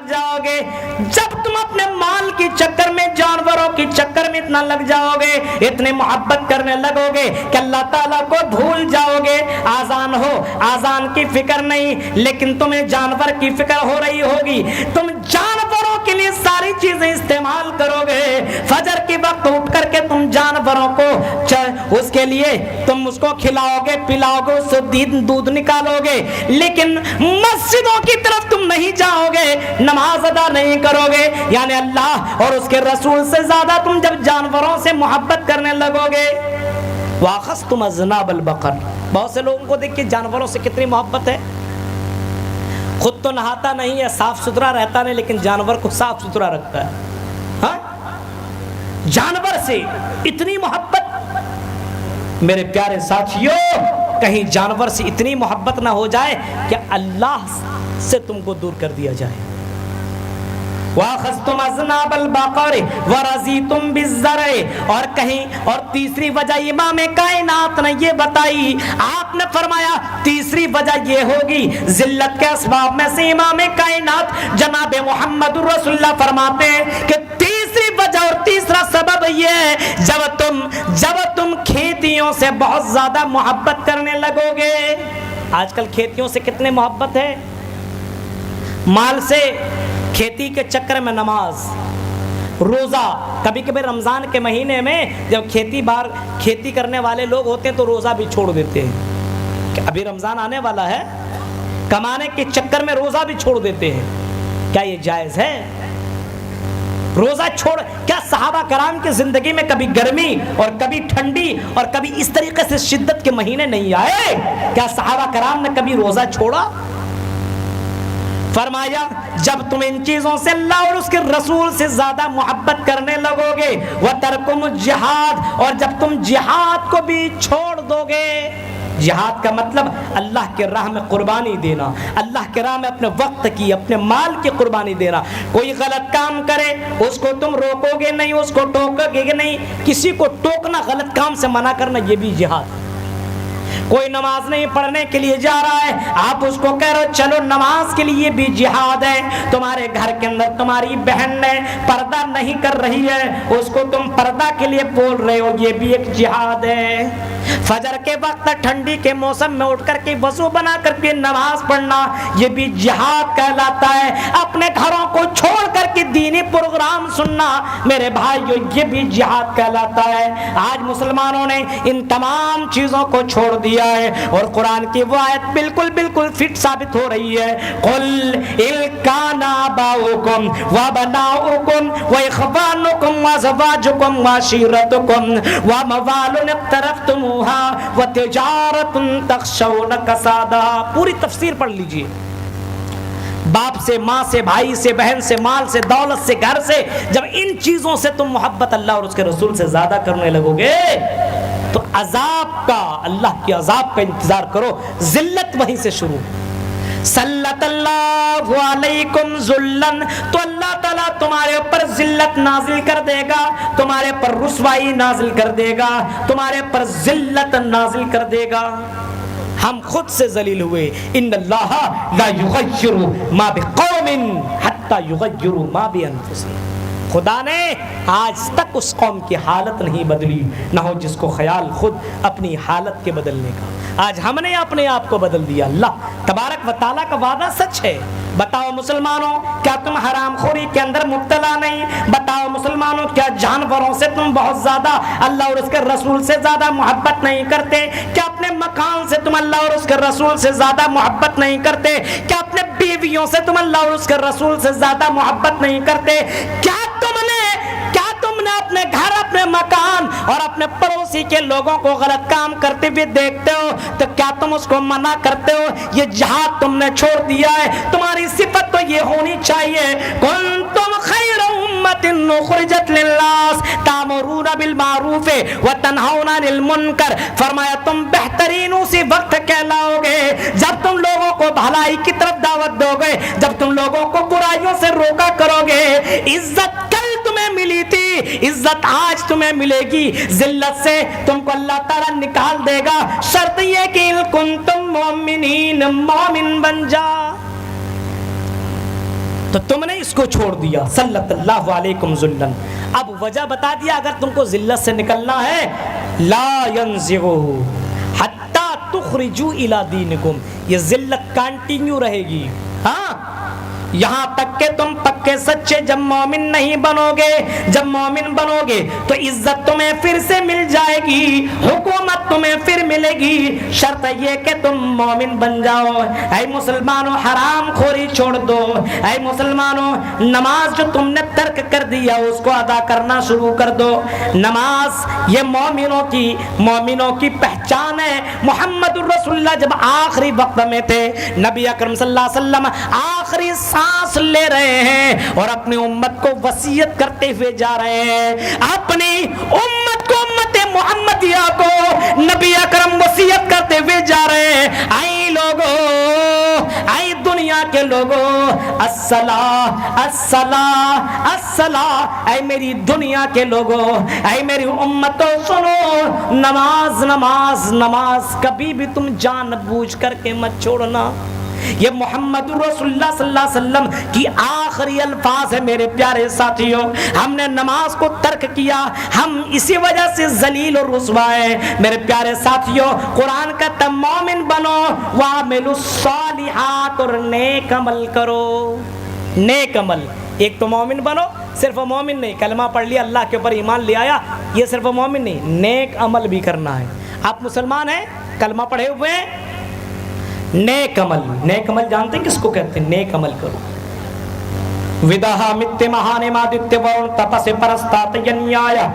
لگ جاؤ گے, جب تم اپنے مال کی چکر میں, جانوروں کی چکر میں اتنا لگ جاؤ گے, اتنے محبت کرنے لگو گے کہ اللہ تعالیٰ کو بھول جاؤ گے. آزان ہو, آزان کی فکر نہیں, لیکن تمہیں جانور کی فکر ہو رہی ہوگی. تم جانوروں کے لیے ساری چیزیں استعمال کرو گے. فجر کے وقت اٹھ کر کے تم جانوروں کو اس کے لیے تم اس کو کھلاؤ گے, پلاؤ گے, اس سے دودھ نکالو گے, لیکن مسجدوں کی طرف تم نہیں جاؤ گے, نماز ادا نہیں کرو گے. یعنی اللہ اور اس کے رسول سے زیادہ تم جب جانوروں سے محبت کرنے لگو گے. وَأَخَذْتُمْ أَذْنَابَ الْبَقَرِ, بہت سے لوگوں کو دیکھیے جانوروں سے کتنی محبت ہے. خود تو نہاتا نہیں ہے, صاف ستھرا رہتا نہیں, لیکن جانور کو صاف ستھرا رکھتا ہے. ہاں, جانور سے اتنی محبت. میرے پیارے ساتھیوں, کہیں جانور سے اتنی محبت نہ ہو جائے کہ اللہ سے تم کو دور کر دیا جائے. وَأَخَذْتُمْ أَذْنَابَ الْبَقَرِ وَرَضِيتُمْ بِالزَّرْعِ, اور کہیں اور تیسری وجہ امام کائنات نے یہ بتائی. آپ نے فرمایا تیسری وجہ یہ ہوگی ذلت کے اسباب میں سے. امام کائنات جناب محمد رسول اللہ فرماتے ہیں کہ تیسری وجہ اور تیسرا سبب یہ ہے, جب تم کھیتیوں سے بہت زیادہ محبت کرنے لگو گے. آج کل کھیتیوں سے کتنے محبت ہے, مال سے, کھیتی کے چکر میں نماز, روزہ. کبھی کبھی رمضان کے مہینے میں جب کھیتی کرنے والے لوگ ہوتے ہیں تو روزہ بھی چھوڑ دیتے ہیں کہ ابھی رمضان آنے والا ہے, کمانے کے چکر میں روزہ بھی چھوڑ دیتے ہیں. کیا یہ جائز ہے؟ روزہ چھوڑ, کیا صحابہ کرام کی زندگی میں کبھی گرمی اور کبھی ٹھنڈی اور کبھی اس طریقے سے شدت کے مہینے نہیں آئے؟ کیا صحابہ کرام نے کبھی روزہ چھوڑا؟ فرمایا جب تم ان چیزوں سے اللہ اور اس کے رسول سے زیادہ محبت کرنے لگو گے, وَتَرْكُمُ الجِّهَادِ, اور جب تم جہاد کو بھی چھوڑ دو گے. جہاد کا مطلب اللہ کے راہ میں قربانی دینا, اللہ کے راہ میں اپنے وقت کی, اپنے مال کی قربانی دینا. کوئی غلط کام کرے اس کو تم روکو گے نہیں, اس کو ٹوکو گے نہیں. کسی کو ٹوکنا, غلط کام سے منع کرنا, یہ بھی جہاد. کوئی نماز نہیں پڑھنے کے لیے جا رہا ہے, آپ اس کو کہہ رہے ہو چلو نماز کے لیے بھی جہاد ہے. تمہارے گھر کے اندر تمہاری بہن نے پردہ نہیں کر رہی ہے, اس کو تم پردہ کے لیے بول رہے ہو, یہ بھی ایک جہاد ہے. فجر کے وقت ٹھنڈی کے موسم میں اٹھ کر کے وضو بنا کر کے نماز پڑھنا, یہ بھی جہاد کہلاتا ہے. اپنے گھروں کو چھوڑ کر کے دینی پروگرام سننا میرے بھائیو, یہ بھی جہاد کہلاتا ہے. آج مسلمانوں نے ان تمام چیزوں کو چھوڑ دیا ہے, اور قرآن کی وہ آیت بالکل فٹ ثابت ہو رہی ہے. قل ان کان آباؤکم وابناؤکم واخوانکم وازواجکم وعشیرتکم واموال اقترفتموها وتجارت تخشون کسادها. پوری تفسیر پڑھ لیجئے. باپ سے, ماں سے, بھائی سے, بہن سے, مال سے, دولت سے, گھر سے, جب ان چیزوں سے تم محبت اللہ اور اس کے رسول سے زیادہ کرنے لگو گے تو عذاب کا, اللہ کے عذاب کا انتظار کرو. ذلت وہیں سے شروع. سلط اللہ علیکم ذلن, تو اللہ تعالیٰ تمہارے اوپر ذلت نازل کر دے گا, تمہارے پر رسوائی نازل کر دے گا, تمہارے پر ذلت نازل کر دے گا. ہم خود سے ذلیل ہوئے. ان اللہ لا یغیر ما بقوم حتی یغیروا ما بانفسہم. خدا نے آج تک اس قوم کی حالت نہیں بدلی, نہ ہو جس کو خیال خود اپنی حالت کے بدلنے کا. آج ہم نے اپنے آپ کو بدل دیا. اللہ تبارک و تعالیٰ کا وعدہ سچ ہے. بتاؤ مسلمانوں, کیا تم حرام خوری کے اندر مبتلا نہیں؟ بتاؤ مسلمانوں, کیا جانوروں سے تم بہت زیادہ اللہ اور اس کے رسول سے زیادہ محبت نہیں کرتے؟ کیا اپنے مکان سے تم اللہ اور اس کے رسول سے زیادہ محبت نہیں کرتے؟ کیا اپنے بیویوں سے تم اللہ اور اس کے رسول سے زیادہ محبت نہیں کرتے؟ کیا تم نے اپنے گھر, اپنے مکان اور اپنے پڑوسی کے لوگوں کو غلط کام کرتے ہوئے دیکھتے ہو تو کیا تم اس کو منع کرتے ہو؟ یہ جہاد تم نے چھوڑ دیا ہے. تمہاری صفت تو یہ ہونی چاہیے, کنتم خیر امت اخرجت للناس تامرون بالمعروف وتنہون عن المنکر. فرمایا تم بہترین اسی وقت کہلاؤ گے جب تم لوگوں کو بھلائی کی طرف دعوت دو گے, جب تم لوگوں کو برائیوں سے روکا کرو گے. عزت کل تمہیں ملی تھی, عزت آج تمہیں ملے گی. ذلت سے تم کو اللہ تعالیٰ نکال دے گا. شرط یہ کہ ان کنتم مومنین, مومن بن جا. تو تم نے اس کو چھوڑ دیا صلی اللہ علیکم ذلن. اب وجہ بتا دیا اگر تم کو ذلت سے نکلنا ہے لا ينزغه حتی تخرجوا الی دینکم، یہ ذلت کنٹینیو رہے گی ہاں یہاں تک کہ تم پکے سچے جب مومن نہیں بنو گے. جب مومن بنو گے تو عزت تمہیں پھر سے مل جائے گی، حکومت تمہیں پھر ملے گی، شرط یہ کہ تم مومن بن جاؤ. اے مسلمانوں حرام خوری چھوڑ دو، اے مسلمانوں نماز جو تم نے ترک کر دیا اس کو ادا کرنا شروع کر دو. نماز یہ مومنوں کی پہچان ہے. محمد الرسول اللہ جب آخری وقت میں تھے، نبی اکرم صلی اللہ علیہ وسلم آخری سانس لے رہے ہیں اور اپنی امت کو وصیت کرتے ہوئے جا رہے ہیں. اپنی امت کو، امت محمدیہ کو نبی اکرم وصیت کرتے ہوئے جا رہے ہیں. اے لوگوں، اے دنیا کے لوگوں، الصلاۃ الصلاۃ الصلاۃ، اے میری دنیا کے لوگوں، اے میری امتوں سنو، نماز نماز نماز کبھی بھی تم جان بوجھ کر کے مت چھوڑنا. یہ محمد رسول اللہ صلی اللہ علیہ وسلم کی آخری الفاظ ہے. میرے پیارے ساتھیوں، ہم نے نماز کو ترک کیا، ہم اسی وجہ سے ذلیل اور رسوا ہیں. میرے پیارے ساتھیوں، قرآن کا تم مومن بنو وَاعْمِلُوا الصَّالِحَاتِ، اور نیک عمل کرو. نیک عمل، ایک تو مومن بنو، صرف مومن نہیں کلمہ پڑھ لیا اللہ کے اوپر ایمان لے آیا، یہ صرف مومن نہیں، نیک عمل بھی کرنا ہے. آپ مسلمان ہیں، کلمہ پڑھے ہوئے ہیں، نیک عمل. نیک عمل جانتے ہیں کس کو کہتے ہیں؟ نیک عمل کرو. ودہا متے مہانے مادتے ورن تپس پرستات ینیایا.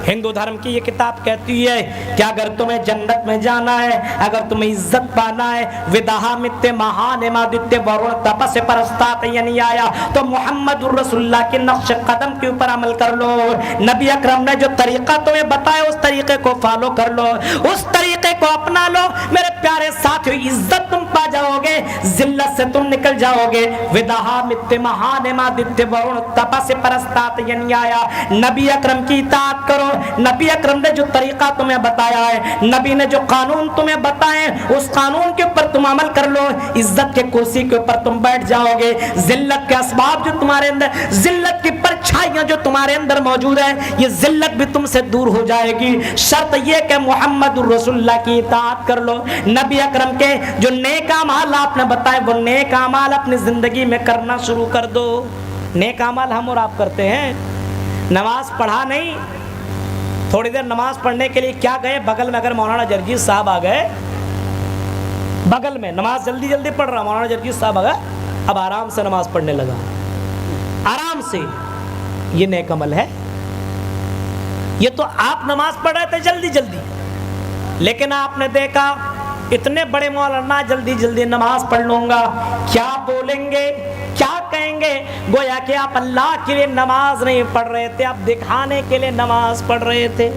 ہندو دھرم کی یہ کتاب کہتی ہے کہ اگر تمہیں جنت میں جانا ہے، اگر تمہیں عزت پانا ہے، ودہا متے مہانے مادتے ورن تپس پرستات ینیایا، تو محمد الرسول اللہ کے نقش قدم کے اوپر عمل کر لو. نبی اکرم نے جو طریقہ تمہیں بتایا اس طریقے کو فالو کر لو، اس طریقے کو اپنا لو. میرے پیارے ساتھیو، عزت تم پا جاؤ گے، ذلت سے تم نکل جاؤ گے. ودہا متے مہانے مادتے ورن تپس پرستات ینیایا، نبی اکرم کی اطاعت کرو. نبی اکرم نے جو طریقہ تمہیں بتایا ہے، نبی نے جو قانون تمہیں بتائے، اس قانون کے اوپر تم عمل کر لو. عزت کے کرسی کے اوپر تم بیٹھ جاؤ گے. ذلت کے اسباب جو تمہارے اندر، ذلت کی پرچھائیاں جو تمہارے اندر موجود ہیں، یہ ذلت بھی تم سے دور ہو جائے گی. شرط یہ کہ محمد الرسول اللہ کی اطاعت کر لو. نبی اکرم کے جو نیک اعمال آپ نے بتائے، وہ نیک اعمال اپنی زندگی میں کرنا شروع کر دو. نیک اعمال ہم اور آپ کرتے ہیں. نماز پڑھا نہیں، تھوڑی دیر نماز پڑھنے کے لیے کیا گئے، بغل میں اگر مولانا جرجیت صاحب آ گئے، بغل میں نماز جلدی جلدی پڑھ رہا، مولانا جرجیت صاحب آ گئے، اب آرام سے نماز پڑھنے لگا، آرام سے. یہ نیک عمل ہے. یہ تو آپ نماز پڑھ رہے تھے جلدی جلدی، لیکن آپ نے دیکھا اتنے بڑے مولانا جلدی جلدی نماز پڑھ لوں گا، کیا بولیں گے، کیا کہیں گے؟ گویا کہ آپ اللہ کے لیے نماز نہیں پڑھ رہے تھے، آپ دکھانے کے لیے نماز پڑھ رہے تھے.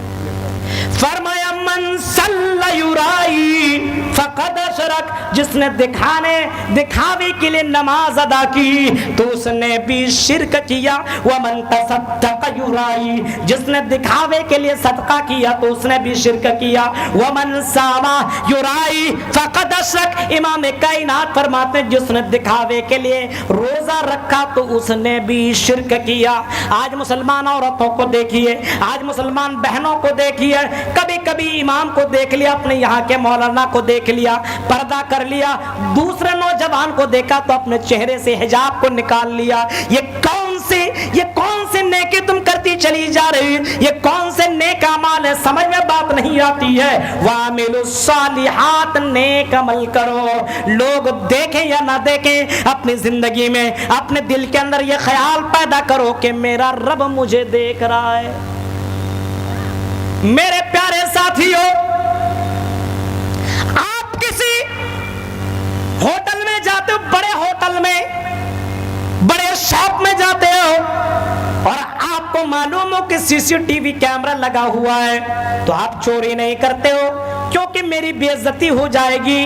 فرمایا من صلی یرائی فقد اشرک، جس نے دکھاوے کے لیے نماز ادا کی تو اس نے بھی شرک کیا. ومن تصدق یرائی، جس نے دکھاوے کے لیے صدقہ کیا تو اس نے بھی شرک کیا. ومن صام یرائی فقد اشرک، امام کائنات فرماتے ہیں جس نے دکھاوے کے لیے روزہ رکھا تو اس نے بھی شرک کیا. آج مسلمان عورتوں کو دیکھیے، آج مسلمان بہنوں کو دیکھیے، کبھی کبھی امام کو دیکھ لیا، اپنے یہاں کے مولانا کو دیکھ لیا، پردہ کر لیا، دوسرے نوجوان کو دیکھا تو اپنے چہرے سے حجاب کو نکال لیا. یہ کون سے نیکی تم کرتی چلی جا رہی، یہ کون سے نیک اعمال ہے، سمجھ میں بات نہیں آتی ہے. وَاعْمِلُوا الصَّالِحَاتِ، نیک عمل کرو. لوگ دیکھیں یا نہ دیکھیں، اپنی زندگی میں اپنے دل کے اندر یہ خیال پیدا کرو کہ میرا رب مجھے دیکھ رہا ہے. میرے پیارے ساتھیوں، آپ کسی ہوٹل میں جاتے ہو، بڑے ہوٹل میں، بڑے شاپ میں جاتے ہو، اور آپ کو معلوم ہو کہ CCTV کیمرہ لگا ہوا ہے، تو آپ چوری نہیں کرتے ہو کیونکہ میری بے عزتی ہو جائے گی.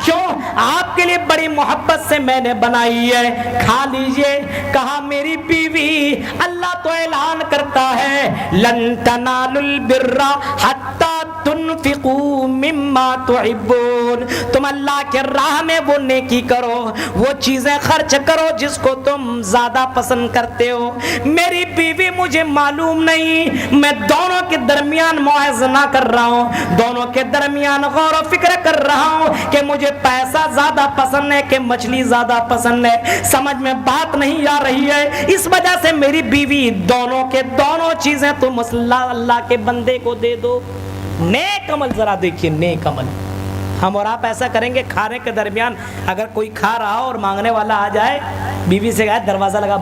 ساتھیوں آپ کے لیے بڑی محبت سے میں نے بنائی ہے، کھا لیجئے۔ کہا میری بیوی، اللہ تو اعلان کرتا ہے لن تنالوا البر حتی تنفقوا مما تحبون، تم اللہ کے راہ میں وہ نیکی کرو، وہ چیزیں خرچ کرو جس کو تم زیادہ پسند کرتے ہو۔ میری بیوی مجھے معلوم نہیں، میں دونوں کے درمیان موازنہ کر رہا ہوں، دونوں کے درمیان غور و فکر کر رہا ہوں کہ مجھے پیسہ زیادہ پسند ہے کہ مچھلی زیادہ پسند ہے، سمجھ میں بات نہیں آ رہی ہے۔ اس وجہ سے میری بیوی دونوں کے دونوں چیزیں تم اللہ کے بندے کو دے دو۔ نیک عمل ذرا دیکھیے، نیک عمل۔ ہم اور آپ ایسا کریں گے، کھانے کے درمیان اگر کوئی کھا رہا ہو اور مانگنے والا آ جائے، بیوی سے کہا دروازہ لگا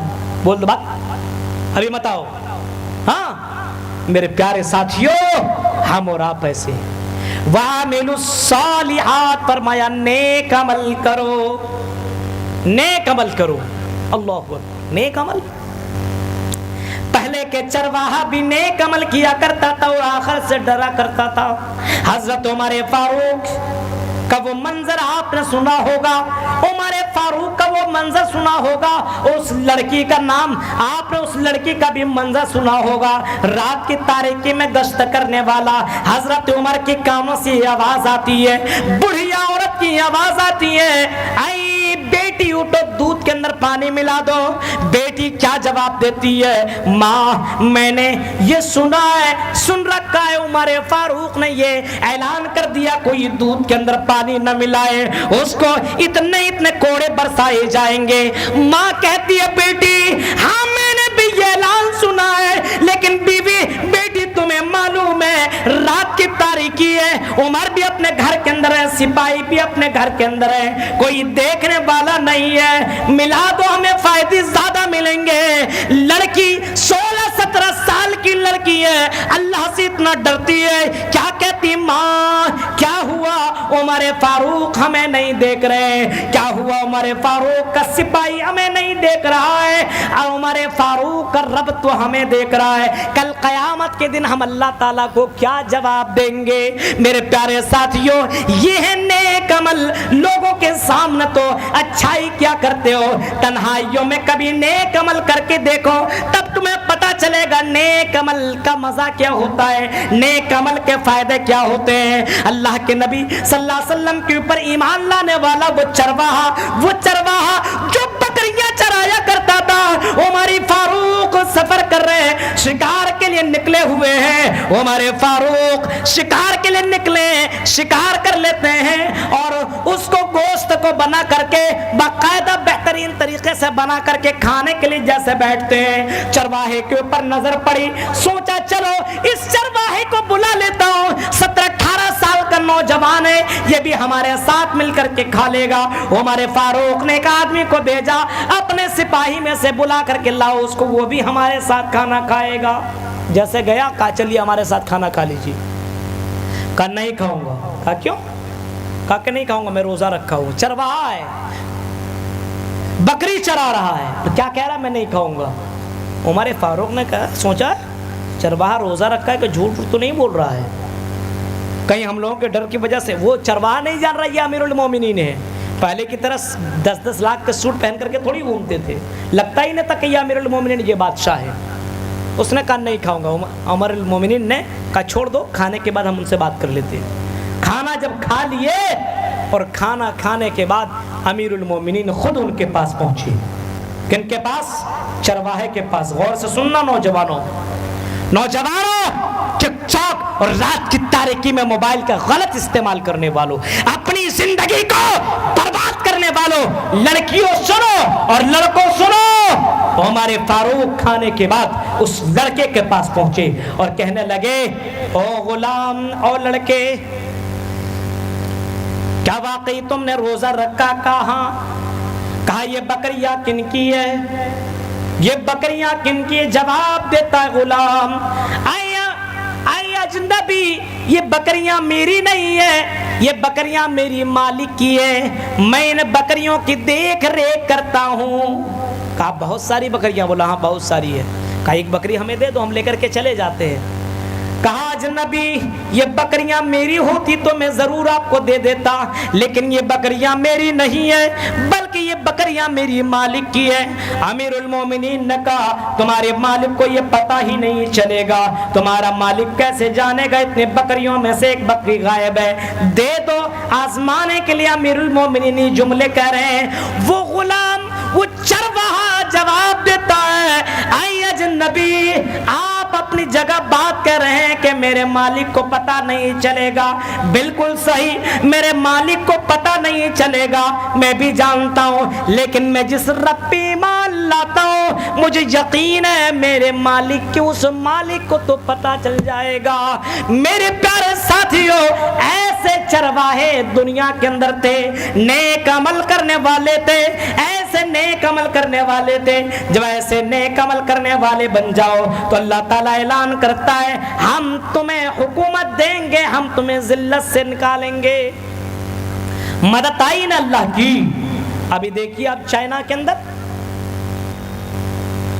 بول دو بات ابھی مت آؤ۔ ہاں میرے پیارے ساتھیوں، ہم اور آپ ایسے وَعَمِلُوا الصَّالِحَاتِ، فرمایا نیک عمل کرو، نیک عمل کرو۔ اللہ اکبر، نیک عمل۔ پہلے کے چرواہا بھی نیک عمل کیا کرتا تھا اور آخر سے ڈرا کرتا تھا۔ حضرت عمر فاروق کا وہ منظر آپ نے سنا ہوگا، عمر فاروق کا وہ منظر سنا ہوگا، اس لڑکی کا نام آپ نے اس لڑکی کا بھی منظر سنا ہوگا۔ رات کی تاریکی میں گشت کرنے والا حضرت عمر کے کانوں سے آواز آتی ہے، بڑھیا عورت کی آواز آتی ہے، آئی بیٹی اٹھو دودھ کے اندر پانی ملا دو۔ بیٹی کیا جواب دیتی ہے، ماں میں نے یہ سنا ہے، سن رکھا ہے، عمر فاروق نے یہ اعلان کر دیا کوئی دودھ کے اندر پانی نہ ملائے اس کو اتنے کوڑے برسائے جائیں گے۔ ماں کہتی ہے بیٹی ہاں میں نے بھی یہ اعلان سنا ہے، لیکن بیوی بیٹی تمہیں معلوم ہے رات کی تاریکی ہے، عمر بھی اپنے گھر کے اندر ہے، سپاہی بھی اپنے گھر کے اندر ہے، کوئی دیکھنے والا نہیں ہے، ملا دو ہمیں فائدے زیادہ ملیں گے۔ لڑکی 16-17 سال کی لڑکی ہے، اللہ سے اتنا ڈرتی ہے، کیا کہتی ماں کیا ہوا، عمر فاروق ہمیں نہیں دیکھ رہے، کیا ہوا عمر فاروق کا سپاہی ہمیں نہیں دیکھ رہا ہے، عمر فاروق کا رب تو ہمیں دیکھ رہا ہے، کل قیامت کے دن ہم اللہ تعالیٰ کو کیا جواب دیں گے۔ میرے پیارے ساتھیوں، یہ ہے نیک عمل۔ لوگوں کے سامنے تو اچھائی کیا کرتے ہو، تنہائیوں میں کبھی نیک عمل کر کے دیکھو، تب تمہیں پتا چلے گا نیک عمل کا مزہ کیا ہوتا ہے، نیک عمل کے فائدے کیا ہوتے ہیں۔ اللہ کے نبی صلی اللہ علیہ وسلم کے اوپر ایمان لانے والا وہ چرواہا جو بکریاں چرایا کرتا تھا، عمر فاروق سفر کر رہے ہیں، شکار کے لیے نکلے ہوئے ہیں، عمر فاروق شکار کے لیے نکلے، شکار کر لیتے ہیں اور اس کو گوشت کو بنا کر کے باقاعدہ بہترین طریقے سے بنا کر کے کھانے کے لیے جیسے بیٹھتے ہیں، چرواہے کے اوپر نظر پڑی، سوچا چلو اس چرواہے کو بلا لیتا ہوں، 17-18 سال کا نوجوان ہے، یہ بھی ہمارے ساتھ مل کر کے کھا لے گا۔ عمر فاروق نے ایک آدمی کو بھیجا اپنے سپاہی میں سے بلا کر کے لاؤ اس کو، وہ بھی ہمارے ساتھ کھانا کھائے گا۔ جیسے گیا کہا چلیے ہمارے ساتھ کھانا کھا لیجیے، کہا نہیں کھاؤں گا، کہا کیوں، کہا کہ نہیں کھاؤں گا میں روزہ رکھا ہوں، چرواہا ہے بکری چرا رہا ہے تو کیا کہہ رہا میں نہیں کھاؤں گا۔ عمر فاروق نے کہا سوچا چرواہا روزہ رکھا ہے کہ جھوٹ تو نہیں بول رہا ہے، کہیں ہم لوگوں کے ڈر کی وجہ سے وہ چرواہا نہیں جان رہا یہ امیر المومنین ہے، پہلے کی طرح 10-10 لاکھ کے سوٹ پہن کر کے تھوڑی گھومتے تھے، لگتا ہی نہیں تھا کہ یہ امیر المومنین یہ بادشاہ ہے۔ اس نے کہا نہیں کھاؤں گا، امیر المومنین نے کہا چھوڑ دو، کھانے کے بعد ہم ان سے بات کر لیتے ہیں۔ کھانا جب کھا لیے اور کھانا کھانے کے بعد امیر المومنین خود ان کے پاس پہنچے، کن کے پاس، چرواہے کے پاس۔ غور سے سننا نوجوانوں، ٹک ٹاک اور رات کی تاریکی میں موبائل کا غلط استعمال کرنے والوں، اپنی زندگی کو برباد کرنے والوں، لڑکیوں سنو اور لڑکوں سنو، عمر فاروق کھانے کے بعد اس لڑکے کے پاس پہنچے اور کہنے لگے او غلام، او لڑکے، کیا واقعی تم نے روزہ رکھا؟ کہا یہ بکریاں کن کی ہے، یہ بکریاں کن کی ہے؟ جواب دیتا ہے غلام اے اجنبی، یہ بکریاں میری نہیں ہے، یہ بکریاں میری مالک کی ہے، میں ان بکریوں کی دیکھ ریکھ کرتا ہوں۔ کہا بہت ساری بکریاں؟ بولا ہاں بہت ساری ہے۔ کہا ایک بکری ہمیں دے دو، ہم لے کر کے چلے جاتے ہیں۔ کہا اجنبی یہ بکریاں میری ہوتی تو میں ضرور آپ کو دے دیتا، لیکن یہ بکریاں میری نہیں ہے بلکہ یہ بکریاں میری مالک کی ہے۔ امیر المومنین نے کہا تمہارے مالک کو یہ پتہ ہی نہیں چلے گا، تمہارا مالک کیسے جانے گا اتنے بکریوں میں سے ایک بکری غائب ہے، دے دو آزمانے کے لیے۔ امیر المومنین یہ جملے کہہ رہے ہیں، وہ غلام وہ چرواہا جواب دیتا ہے اے اجنبی آپ اپنی جگہ بات کہہ رہے ہیں کہ میرے مالک کو پتہ نہیں چلے گا، بالکل صحیح، میرے مالک کو پتہ نہیں چلے گا، میں بھی جانتا ہوں، لیکن میں جس رب پہ ایمان لاتا ہوں مجھے یقین ہے میرے مالک کے اس مالک کو تو پتہ چل جائے گا۔ میرے پیارے ساتھیوں، ایسے چرواہے دنیا کے اندر تھے، نیک عمل کرنے والے تھے، ایسے نیک عمل کرنے والے تھے۔ جب ایسے نیک عمل کرنے والے بن جاؤ تو اللہ تعالیٰ اعلان کرتا ہے ہم تمہیں حکومت دیں گے، ہم تمہیں ذلت سے نکالیں گے۔ مدد آئی نا اللہ کی۔ ابھی دیکھیے اب چائنا کے اندر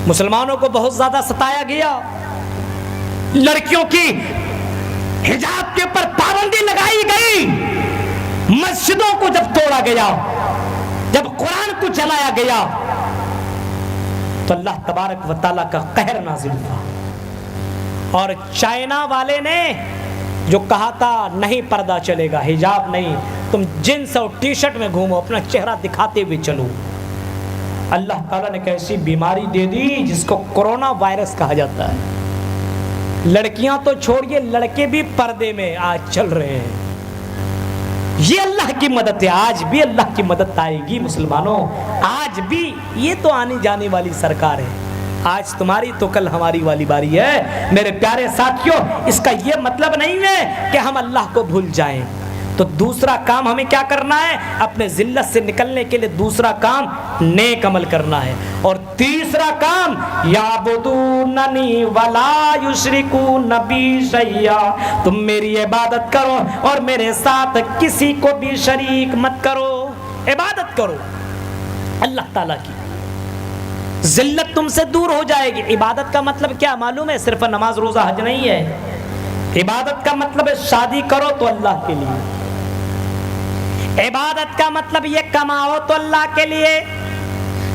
مسلمانوں کو بہت زیادہ ستایا گیا، لڑکیوں کی حجاب کے اوپر پابندی لگائی گئی، مسجدوں کو جب توڑا گیا، جب قرآن کو جلایا گیا تو اللہ تبارک و تعالیٰ کا قہر نازل ہوا۔ اور چائنا والے نے جو کہا تھا نہیں پردہ چلے گا، حجاب نہیں، تم جنس اور ٹی شرٹ میں گھومو، اپنا چہرہ دکھاتے ہوئے چلو، اللہ تعالیٰ نے ایسی بیماری دے دی جس کو کورونا وائرس کہا جاتا ہے۔ لڑکیاں تو چھوڑیے، لڑکے بھی پردے میں آج چل رہے ہیں۔ یہ اللہ کی مدد ہے، آج بھی اللہ کی مدد آئے گی مسلمانوں، آج بھی۔ یہ تو آنے جانے والی سرکار ہے، آج تمہاری تو کل ہماری والی باری ہے۔ میرے پیارے ساتھیوں، اس کا یہ مطلب نہیں ہے کہ ہم اللہ کو بھول جائیں۔ تو دوسرا کام ہمیں کیا کرنا ہے؟ اپنے ذلت سے نکلنے کے لیے دوسرا کام نیک عمل کرنا ہے، اور تیسرا کام یعبدوننی ولا یشرکون بی شیئا، تم میری عبادت کرو اور میرے ساتھ کسی کو بھی شریک مت کرو، عبادت کرو اللہ تعالیٰ کی۔ ذلت تم سے دور ہو جائے گی۔ عبادت کا مطلب کیا معلوم ہے؟ صرف نماز روزہ حج نہیں ہے۔ عبادت کا مطلب ہے شادی کرو تو اللہ کے لیے، عبادت کا مطلب یہ کماؤ تو اللہ کے لیے،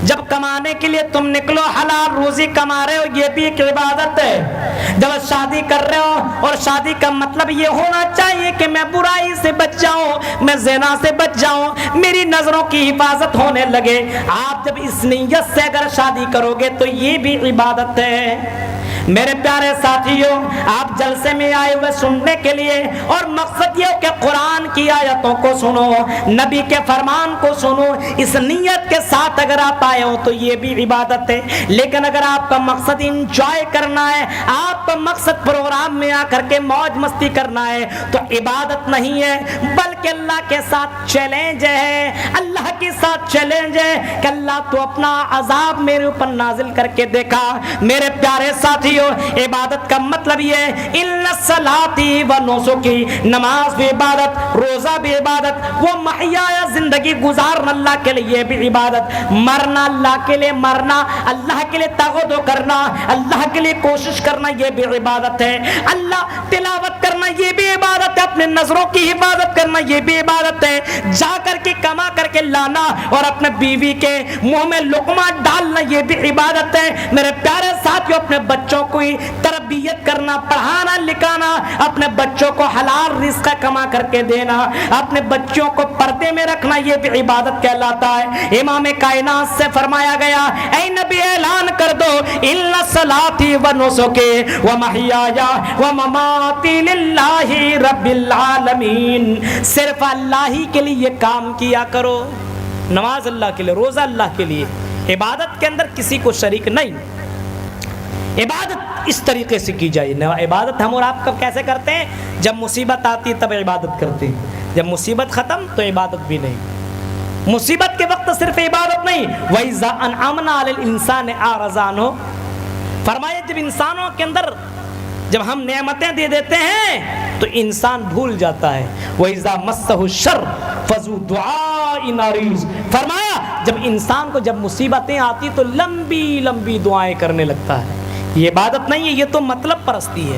جب کمانے کے لیے تم نکلو حلال روزی کما رہے ہو یہ بھی ایک عبادت ہے۔ جب شادی کر رہے ہو اور شادی کا مطلب یہ ہونا چاہیے کہ میں برائی سے بچ جاؤں، میں زنا سے بچ جاؤں، میری نظروں کی حفاظت ہونے لگے، آپ جب اس نیت سے اگر شادی کرو گے تو یہ بھی عبادت ہے۔ میرے پیارے ساتھیوں، آپ جلسے میں آئے ہوئے سننے کے لیے، اور مقصد یہ کہ قرآن کی آیتوں کو سنو، نبی کے فرمان کو سنو، اس نیت کے ساتھ اگر آپ آئے ہو تو یہ بھی عبادت ہے۔ لیکن اگر آپ کا مقصد انجوائے کرنا ہے، آپ کا مقصد پروگرام میں آ کر کے موج مستی کرنا ہے تو عبادت نہیں ہے، بلکہ اللہ کے ساتھ چیلنج ہے، اللہ کے ساتھ چیلنج ہے کہ اللہ تو اپنا عذاب میرے اوپر نازل کر کے دیکھا۔ میرے پیارے ساتھی، عبادت کا مطلب یہ ہے ان الصلاۃ و نسکی، نماز بھی عبادت، روزہ بھی عبادت، وہ محیا زندگی گزارنا اللہ کے لیے یہ بھی عبادت، مرنا اللہ کے لیے، مرنا اللہ کے لیے، تعہد کرنا اللہ کے لیے، کوشش کرنا یہ بھی عبادت ہے، اللہ تلاوت کرنا یہ بھی عبادت ہے، اپنے نظروں کی حفاظت کرنا یہ بھی عبادت ہے، جا کر کے کما کر کے لانا اور اپنے بیوی کے منہ میں لقمہ ڈالنا یہ بھی عبادت ہے۔ میرے پیارے ساتھیوں، اپنے بچوں کو تربیت کرنا، پڑھانا لکھانا، اپنے بچوں کو حلال رزق کما کر کے دینا، اپنے بچوں کو پردے میں رکھنا یہ بھی عبادت کہلاتا ہے۔ امام کائنات سے فرمایا گیا اے نبی اعلان کر دو ان صلاتی و نسکی و محیایا و مماتی للہ رب العالمین، صرف اللہ ہی کے لیے یہ کام کیا کرو، نماز اللہ کے لیے، روزہ اللہ کے لیے، عبادت کے اندر کسی کو شریک نہیں۔ عبادت اس طریقے سے کی جائے۔ عبادت ہم اور آپ کب کیسے کرتے ہیں؟ جب مصیبت آتی ہے تب عبادت کرتے ہیں، جب مصیبت ختم تو عبادت بھی نہیں۔ مصیبت کے وقت صرف عبادت نہیں، وَإِذَا أَنْعَمْنَا عَلَى الْإِنسَانِ أَعْرَضَ عَنْهُ، فرمایا جب انسانوں کے اندر جب ہم نعمتیں دے دیتے ہیں تو انسان بھول جاتا ہے۔ وَإِذَا مَسَّهُ الشَّرُّ فَذُو دُعَاءٍ عَرِيضٍ، فرمایا جب انسان کو جب مصیبتیں آتی تو لمبی لمبی دعائیں کرنے لگتا ہے۔ یہ عبادت نہیں ہے، یہ تو مطلب پرستی ہے۔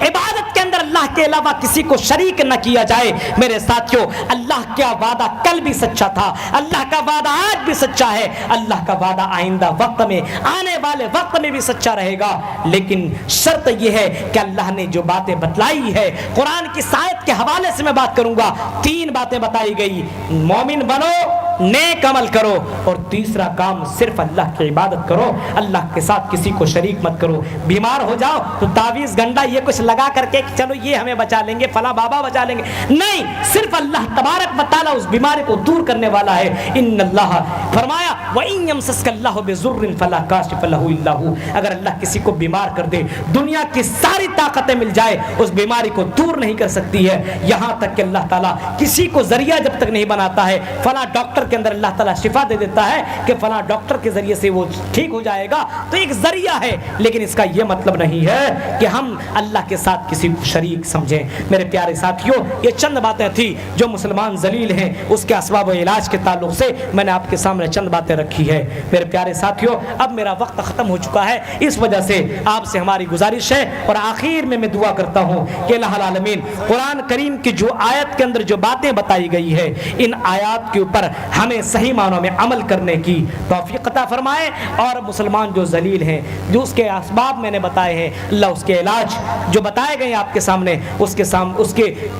عبادت کے اندر اللہ کے علاوہ کسی کو شریک نہ کیا جائے۔ میرے ساتھیوں، اللہ کا وعدہ کل بھی سچا تھا، اللہ کا وعدہ آج بھی سچا ہے، اللہ کا وعدہ آئندہ وقت میں، آنے والے وقت میں بھی سچا رہے گا۔ لیکن شرط یہ ہے کہ اللہ نے جو باتیں بتلائی ہے، قرآن کی آیت کے حوالے سے میں بات کروں گا، 3 باتیں بتائی گئی: مومن بنو، نیک عمل کرو، اور تیسرا کام صرف اللہ کی عبادت کرو، اللہ کے ساتھ کسی کو شریک مت کرو۔ بیمار ہو جاؤ تو تعویذ گنڈا یہ کچھ لگا کر کے کہ چلو یہ ہمیں بچا لیں گے، فلاں بابا بچا لیں گے، نہیں، صرف اللہ تبارک و تعالیٰ اس بیماری کو دور کرنے والا ہے۔ ان اللہ فرمایا وَإِن يَمْسَسْكَ اللَّهُ بِضُرٍّ فَلَا كَاشِفَ لَهُ إِلَّا هُوَ، اگر اللہ کسی کو بیمار کر دے، دنیا کی ساری طاقتیں مل جائے، اس بیماری کو دور نہیں کر سکتی ہے، یہاں تک کہ اللہ تعالیٰ کسی کو ذریعہ جب تک نہیں بناتا ہے، فلاں ڈاکٹر کے اندر اللہ تعالیٰ شفا دے دیتا ہے کہ فلاں ڈاکٹر کے ذریعے سے وہ ٹھیک ہو جائے گا، تو ایک ذریعہ ہے، لیکن اس کا یہ مطلب نہیں ہے کہ ہم اللہ کے ساتھ کسی کو شریک سمجھیں۔ میرے پیارے ساتھیوں، یہ چند باتیں تھیں جو مسلمان ذلیل ہیں اس کے اسباب و علاج کے تعلق سے میں نے آپ کے سامنے چند باتیں رکھی ہے۔ میرے پیارے ساتھیوں، اب میرا وقت ختم ہو چکا ہے، اس وجہ سے آپ سے ہماری گزارش ہے، اور آخر میں دعا کرتا ہوں کہ الہ العالمین قرآن کریم کی جو آیت کے اندر جو باتیں بتائی گئی ہے، ان آیات کے اوپر ہمیں صحیح معنوں میں عمل کرنے کی توفیق عطا فرمائے، اور مسلمان جو ذلیل ہیں، جو اس کے اسباب میں نے بتائے ہیں، اللہ اس کے علاج جو بتائے گئے ہیں آپ کے سامنے، اس کے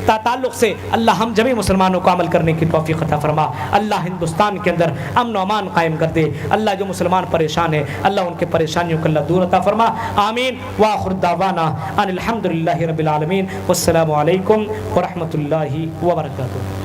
تعلق سے اللہ ہم جميع مسلمانوں کو عمل کرنے کی توفیق عطا فرما۔ اللہ ہندوستان کے اندر امن و امان قائم کر دے، اللہ جو مسلمان پریشان ہیں اللہ ان کے پریشانیوں کو اللہ دور عطا فرما، آمین۔ وآخر دعوانا ان الحمد للہ رب العالمین، والسلام علیکم ورحمۃ اللہ وبرکاتہ۔